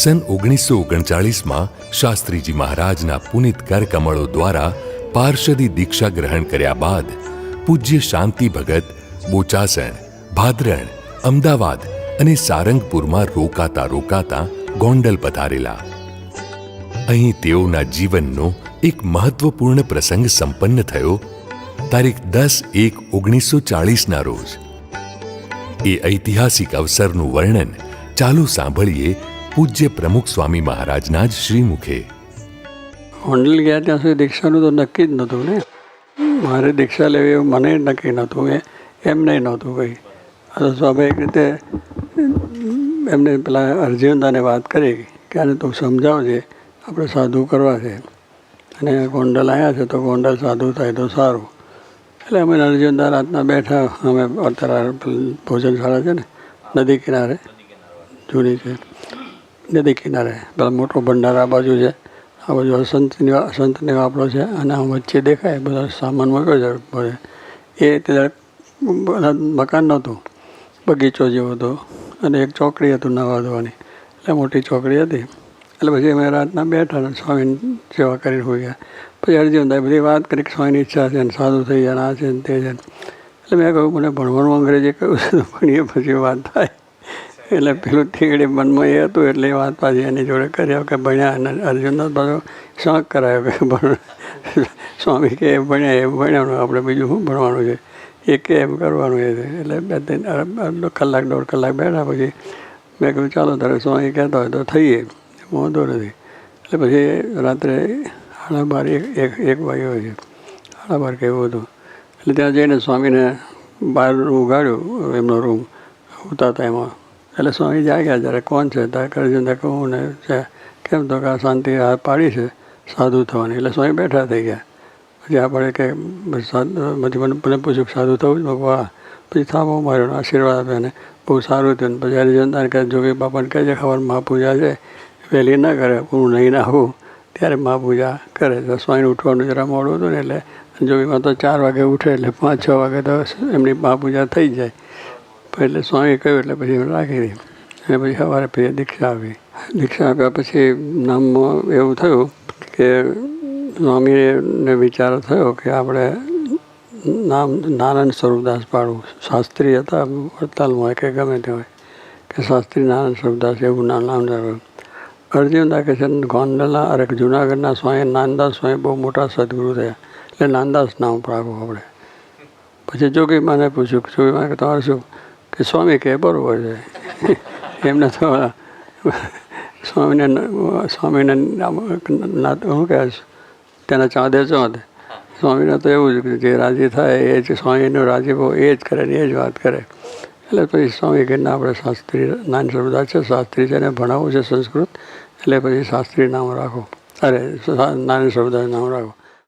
સન 1939માં શાસ્ત્રીજી મહારાજના પુનિત કરકમળો દ્વારા પાર્ષદી દીક્ષા ગ્રહણ કર્યા બાદ પૂજ્ય શાંતિ ભગત બોચાસણ, ભાદરણ, અમદાવાદ અને સારંગપુરમાં રોકાતા ગોંડલ પધારેલા. અહીં તેઓના જીવનનો એક મહત્વપૂર્ણ પ્રસંગ સંપન્ન થયો તારીખ 10/1/1940ના રોજ. એ ઐતિહાસિક અવસરનું વર્ણન ચાલો સાંભળીએ પૂજ્ય પ્રમુખ સ્વામી મહારાજના જ શ્રીમુખે. ગોંડલ ગયા ત્યાં સુધી દીક્ષાનું તો નક્કી જ નહોતું ને. મારે દીક્ષા લેવી એવું મને નક્કી નહોતું, એમને નહોતું કંઈ. આ તો સ્વાભાવિક રીતે એમને પેલા અર્જુનદાને વાત કરી કે આને તું સમજાવજે, આપણે સાધુ કરવા છે અને ગોંડલ આવ્યા છે તો ગોંડલ સાધુ થાય તો સારું. એટલે અમે અર્જુનદા રાતના બેઠા. અમે અત્યારે ભોજનશાળા છે ને નદી કિનારે, જૂની છે, નદી કિનારે પેલા મોટો ભંડાર આ બાજુ છે, આ બાજુ સંતની વાપરો છે અને આ વચ્ચે દેખાય બધા સામાન મૂક્યો છે બધે. એ ત્યારે મકાન નહોતું, બગીચો જેવો હતો અને એક ચોકડી હતું નાવા ધોવાની, એટલે મોટી ચોકડી હતી. એટલે પછી અમે રાતના બેઠા, સ્વામીની સેવા કરી હોઈ. પછી અર્જુનદાએ બધી વાત કરી કે સ્વામીની ઈચ્છા છે ને સાધુ થઈ જાય, આ છે ને તે છે. એટલે મેં કહ્યું મને ભણવાનું અંગ્રેજી કહ્યું છે તો ભણીએ પછી વાત થાય. એટલે પેલું ઠીકડી મનમાં એ હતું એટલે એ વાત પાછી એની જોડે કર્યા કે ભણ્યા. અને અર્જુનદાસ પાછો શોખ કરાયો કે સ્વામી કે ભણ્યા એ ભણ્યાનું, આપણે બીજું શું ભણવાનું છે એ કે એમ કરવાનું એ છે. એટલે 2-3 કલાક 1.5 કલાક બેઠા. પછી મેં કહ્યું ચાલો તારે સ્વામી કહેતા હોય તો થઈએ, વાંધો નથી. એટલે પછી રાત્રે 12:30-1 વાગ્યો છે, 12:30 કે એવું હતું. એટલે ત્યાં જઈને સ્વામીને બહાર ઉગાડ્યું, એમનો રૂમ હોતા હતા એમાં. એટલે સ્વામી જાગ્યા જ્યારે કોણ છે ત્યારે કરજનને કહું ને છે કેમ તો કે આ શાંતિ આ પાડી છે સાધુ થવાની. એટલે સ્વામી બેઠા થઈ ગયા. પછી આપણે કે મને પૂછ્યું સાધુ થવું જ વાહ. પછી થાબો માર્યો, આશીર્વાદ આપ્યા ને બહુ સારું થયું. પછી હરિજનદાને કહે જોગી બાપાને કહેજે ખબર મહાપૂજા છે વહેલી ના કરે, હું નહીં ના આવું ત્યારે મહાપૂજા કરે. તો સ્વામીને ઉઠવાનું જરા મોડું હતું ને એટલે જોગીમાં તો 4 વાગે ઉઠે એટલે 5-6 વાગે તો એમની મહાપૂજા થઈ જાય. એટલે સ્વામી કહ્યું એટલે પછી રાખી દીધી. અને પછી સવારે પછી દીક્ષા આપી. દીક્ષા આપ્યા પછી નામમાં એવું થયું કે સ્વામીને વિચાર થયો કે આપણે નામ નારાયણ સ્વરૂપદાસ પાડવું. શાસ્ત્રી હતા વડતાલમાં કે ગમે તે હોય કે શાસ્ત્રી નારાયણ સ્વરૂપદાસ એવું નામ રાખવું. અર્જુનદા કે છે ગોંડલના અરે જુનાગઢના સ્વામી નાનદાસ સ્વામી બહુ મોટા સદગુરુ થયા એટલે નાનદાસ નામ રાખવું આપણે. પછી જોગીમાને પૂછ્યું, જોગીમાને કે તમારે શું કે સ્વામી કહે બરાબર છે. એમને તો સ્વામીને શું કહે તેના ચાંદે ચોંધ. સ્વામીને તો એવું જ જે રાજી થાય એ જ સ્વામીનો રાજીપો એ જ કરે ને એ જ વાત કરે. એટલે પછી સ્વામી કહીને આપણે શાસ્ત્રી નારાયણ સ્વરૂપદાસ છે, શાસ્ત્રી છે ને ભણાવવું છે સંસ્કૃત, એટલે પછી શાસ્ત્રી નામ રાખો, અરે નારાયણ સ્વરૂપદાસ નામ રાખો.